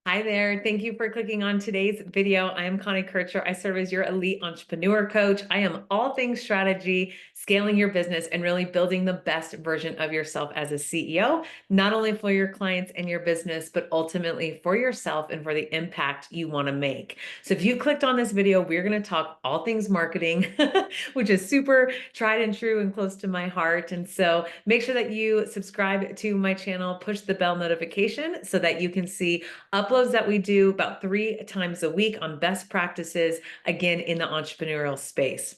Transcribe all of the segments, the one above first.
Hi there. Thank you for clicking on today's video. I am Connie Kircher. I serve as your elite entrepreneur coach. I am all things strategy, scaling your business, and really building the best version of yourself as a CEO, not only for your clients and your business, but ultimately for yourself and for the impact you want to make. So if you clicked on this video, we're going to talk all things marketing, which is super tried and true and close to my heart. And so make sure that you subscribe to my channel, push the bell notification so that you can see uploads that we do about 3 times a week on best practices, again, in the entrepreneurial space.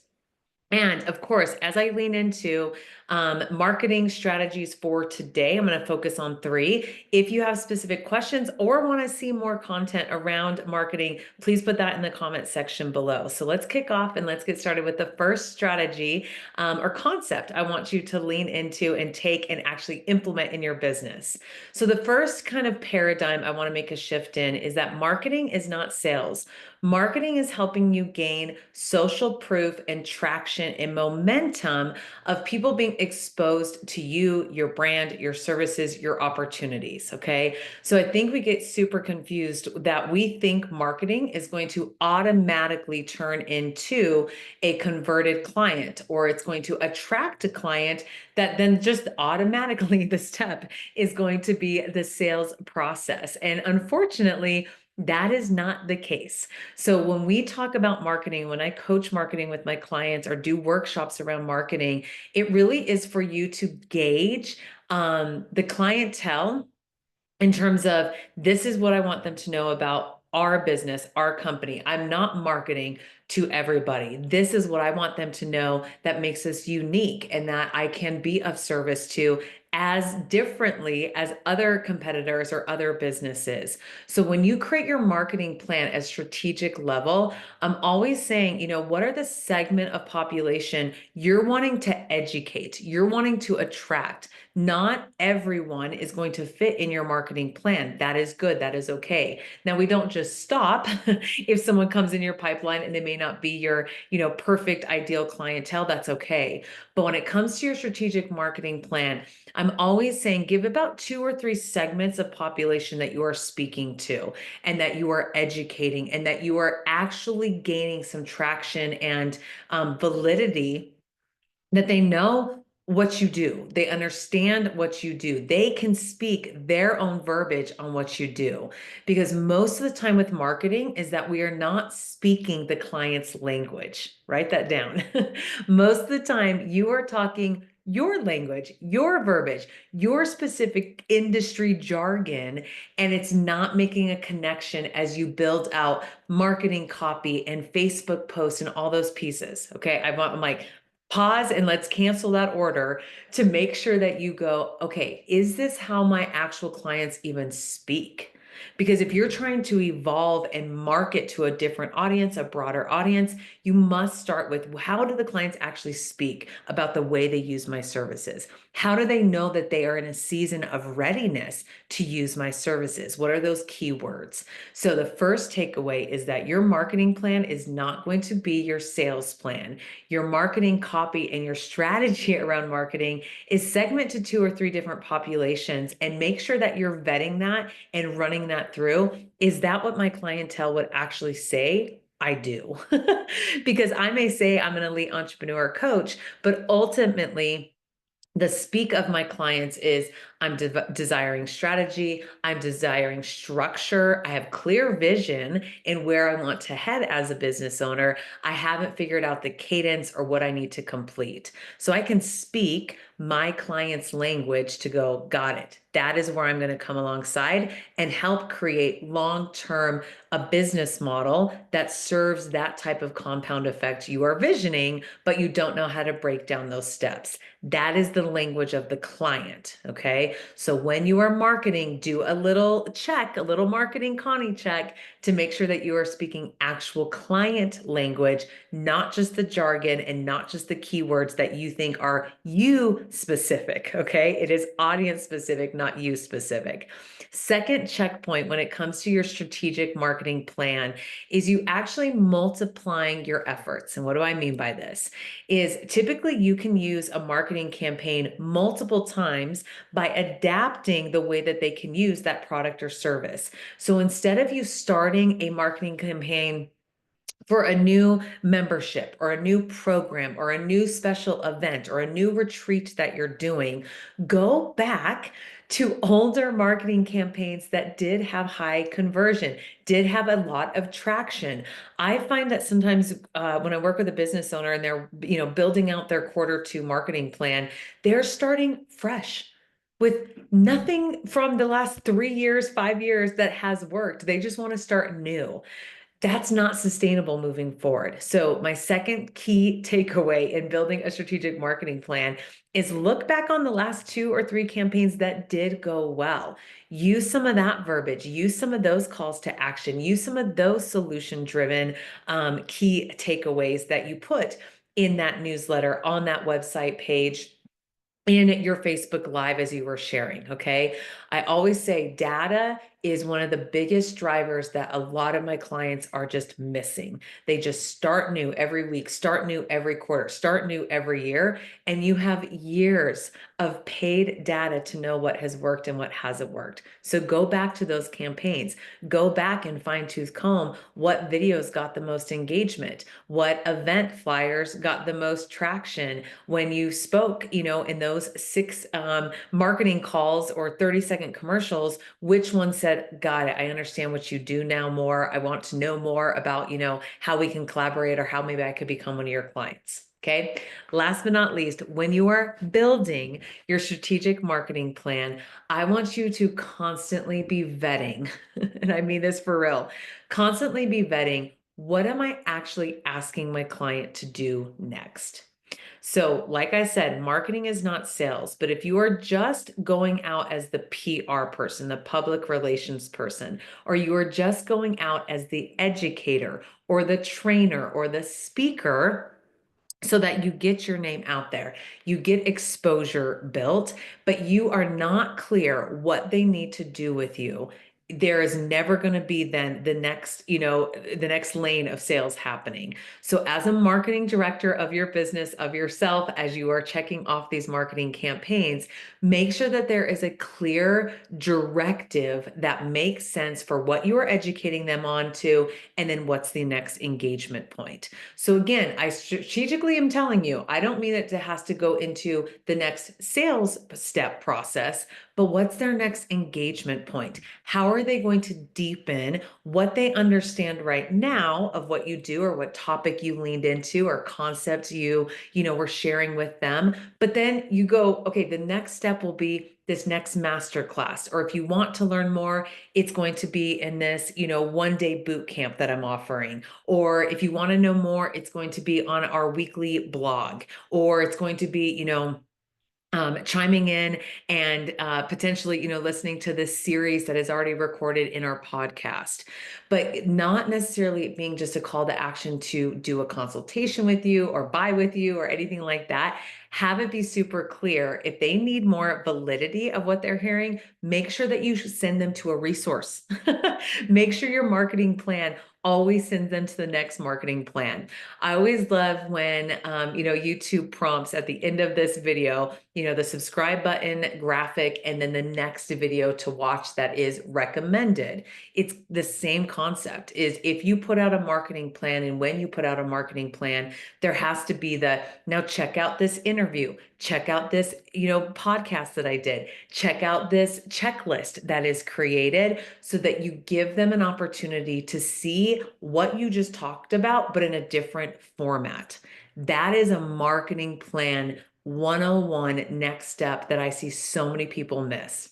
And of course, as I lean into marketing strategies for today, I'm going to focus on 3. If you have specific questions or want to see more content around marketing, please put that in the comment section below. So let's kick off and let's get started with the first strategy or concept I want you to lean into and take and actually implement in your business. So the first kind of paradigm I want to make a shift in is that marketing is not sales. Marketing is helping you gain social proof and traction and momentum of people being exposed to you, your brand, your services, your opportunities. Okay. So I think we get super confused that we think marketing is going to automatically turn into a converted client, or it's going to attract a client that then just automatically the step is going to be the sales process. And unfortunately, that is not the case. So when we talk about marketing, when I coach marketing with my clients or do workshops around marketing, it really is for you to gauge the clientele in terms of this is what I want them to know about our business, our company. I'm not marketing to everybody. This is what I want them to know that makes us unique and that I can be of service to as differently as other competitors or other businesses. So when you create your marketing plan at strategic level, I'm always saying, what are the segment of population you're wanting to educate, you're wanting to attract? Not everyone is going to fit in your marketing plan. That is good. That is okay. Now, we don't just stop if someone comes in your pipeline and they may not be your, perfect ideal clientele. That's okay. But when it comes to your strategic marketing plan, I'm always saying give about 2 or 3 segments of population that you are speaking to and that you are educating and that you are actually gaining some traction and validity, that they know what you do. They understand what you do. They can speak their own verbiage on what you do. Because most of the time with marketing is that we are not speaking the client's language. Write that down. Most of the time you are talking your language, your verbiage, your specific industry jargon, and it's not making a connection as you build out marketing copy and Facebook posts and all those pieces. Okay. I'm like, pause and let's cancel that order to make sure that you go, okay, is this how my actual clients even speak? Because if you're trying to evolve and market to a different audience, a broader audience, you must start with how do the clients actually speak about the way they use my services? How do they know that they are in a season of readiness to use my services? What are those keywords? So the first takeaway is that your marketing plan is not going to be your sales plan. Your marketing copy and your strategy around marketing is segment to 2 or 3 different populations, and make sure that you're vetting that and running that through. Is that what my clientele would actually say? I do. Because I may say I'm an elite entrepreneur coach, but ultimately, the speak of my clients is I'm desiring strategy, I'm desiring structure, I have clear vision in where I want to head as a business owner. I haven't figured out the cadence or what I need to complete. So I can speak my client's language to go, got it. That is where I'm going to come alongside and help create long-term a business model that serves that type of compound effect you are visioning, but you don't know how to break down those steps. That is the language of the client. Okay. So when you are marketing, do a little check, a little marketing Connie check to make sure that you are speaking actual client language, not just the jargon and not just the keywords that you think are you specific. Okay. It is audience specific, not you specific. Second checkpoint when it comes to your strategic marketing plan is you actually multiplying your efforts. And what do I mean by this? Is typically you can use a marketing campaign multiple times by adapting the way that they can use that product or service. So instead of you starting a marketing campaign for a new membership or a new program or a new special event or a new retreat that you're doing, go back to older marketing campaigns that did have high conversion, did have a lot of traction. I find that sometimes when I work with a business owner and they're, building out their quarter 2 marketing plan, they're starting fresh with nothing from the last 3 years, 5 years that has worked. They just want to start new. That's not sustainable moving forward. So my second key takeaway in building a strategic marketing plan is look back on the last 2 or 3 campaigns that did go well. Use some of that verbiage, use some of those calls to action, use some of those solution-driven key takeaways that you put in that newsletter, on that website page, in your Facebook Live as you were sharing, okay? I always say data is one of the biggest drivers that a lot of my clients are just missing. They just start new every week, start new every quarter, start new every year, and you have years of paid data to know what has worked and what hasn't worked. So go back to those campaigns. Go back and fine tooth comb what videos got the most engagement, what event flyers got the most traction when you spoke, in those 6 marketing calls or 30-second commercials, which one said, got it, I understand what you do now more. I want to know more about, how we can collaborate or how maybe I could become one of your clients. Okay. Last but not least, when you are building your strategic marketing plan, I want you to constantly be vetting, and I mean this for real, constantly be vetting, what am I actually asking my client to do next? So, like I said, marketing is not sales, but if you are just going out as the PR person, the public relations person, or you are just going out as the educator or the trainer or the speaker, so that you get your name out there, you get exposure built, but you are not clear what they need to do with you, there is never going to be then the next lane of sales happening. So as a marketing director of your business, of yourself, as you are checking off these marketing campaigns, make sure that there is a clear directive that makes sense for what you are educating them on to, and then what's the next engagement point. So again, I strategically am telling you, I don't mean it has to go into the next sales step process, but what's their next engagement point? How are they going to deepen what they understand right now of what you do, or what topic you leaned into, or concept were sharing with them? But then you go, okay, the next step will be this next master class. Or if you want to learn more, it's going to be in this, 1-day boot camp that I'm offering. Or if you want to know more, it's going to be on our weekly blog, or it's going to be, chiming in and potentially, listening to this series that is already recorded in our podcast, but not necessarily being just a call to action to do a consultation with you or buy with you or anything like that. Have it be super clear. If they need more validity of what they're hearing, make sure that you send them to a resource. Make sure your marketing plan always sends them to the next marketing plan. I always love when, YouTube prompts at the end of this video, the subscribe button graphic, and then the next video to watch that is recommended. It's the same concept. Is if you put out a marketing plan, and when you put out a marketing plan, there has to be now check out this interview, check out this, podcast that I did, check out this checklist that is created, so that you give them an opportunity to see what you just talked about, but in a different format. That is a marketing plan 101 next step that I see so many people miss,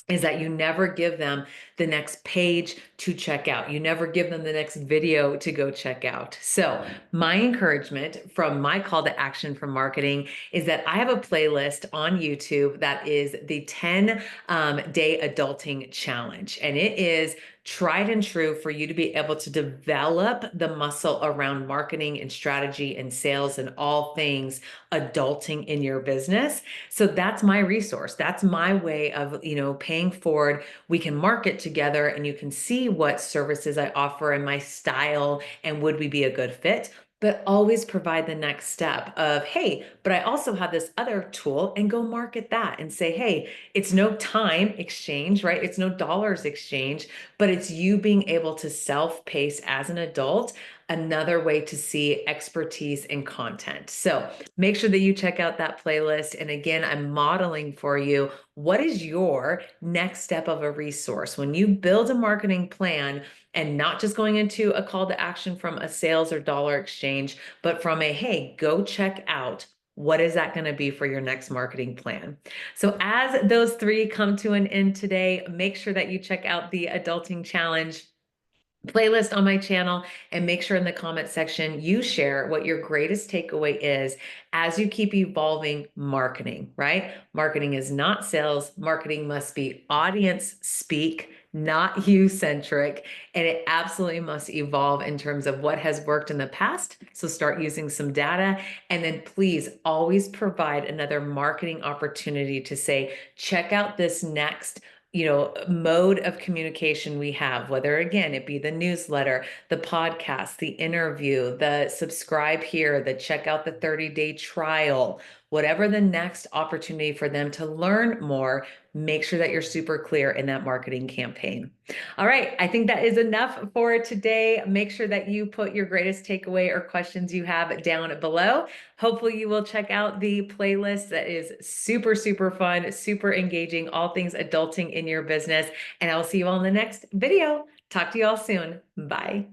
is that you never give them the next page to check out. You never give them the next video to go check out. So my encouragement from my call to action for marketing is that I have a playlist on YouTube that is the 10-day adulting challenge. And it is tried and true for you to be able to develop the muscle around marketing and strategy and sales and all things adulting in your business. So that's my resource. That's my way of, paying forward. We can market together, and you can see what services I offer and my style, and would we be a good fit. But always provide the next step of, hey, but I also have this other tool, and go market that and say, hey, it's no time exchange, right? It's no dollars exchange, but it's you being able to self-pace as an adult, another way to see expertise and content. So make sure that you check out that playlist. And again, I'm modeling for you what is your next step of a resource. When you build a marketing plan, and not just going into a call to action from a sales or dollar exchange, but from a, hey, go check out what is that going to be for your next marketing plan. So as those three come to an end today, make sure that you check out the Adulting Challenge playlist on my channel, and make sure in the comment section you share what your greatest takeaway is as you keep evolving marketing, right? Marketing is not sales. Marketing must be audience speak, not you centric, and it absolutely must evolve in terms of what has worked in the past. So start using some data, and then please always provide another marketing opportunity to say, check out this next mode of communication we have, whether again, it be the newsletter, the podcast, the interview, the subscribe here, the check out the 30-day trial, whatever the next opportunity for them to learn more, make sure that you're super clear in that marketing campaign. All right, I think that is enough for today. Make sure that you put your greatest takeaway or questions you have down below. Hopefully you will check out the playlist that is super, super fun, super engaging, all things adulting in your business. And I'll see you all in the next video. Talk to you all soon. Bye.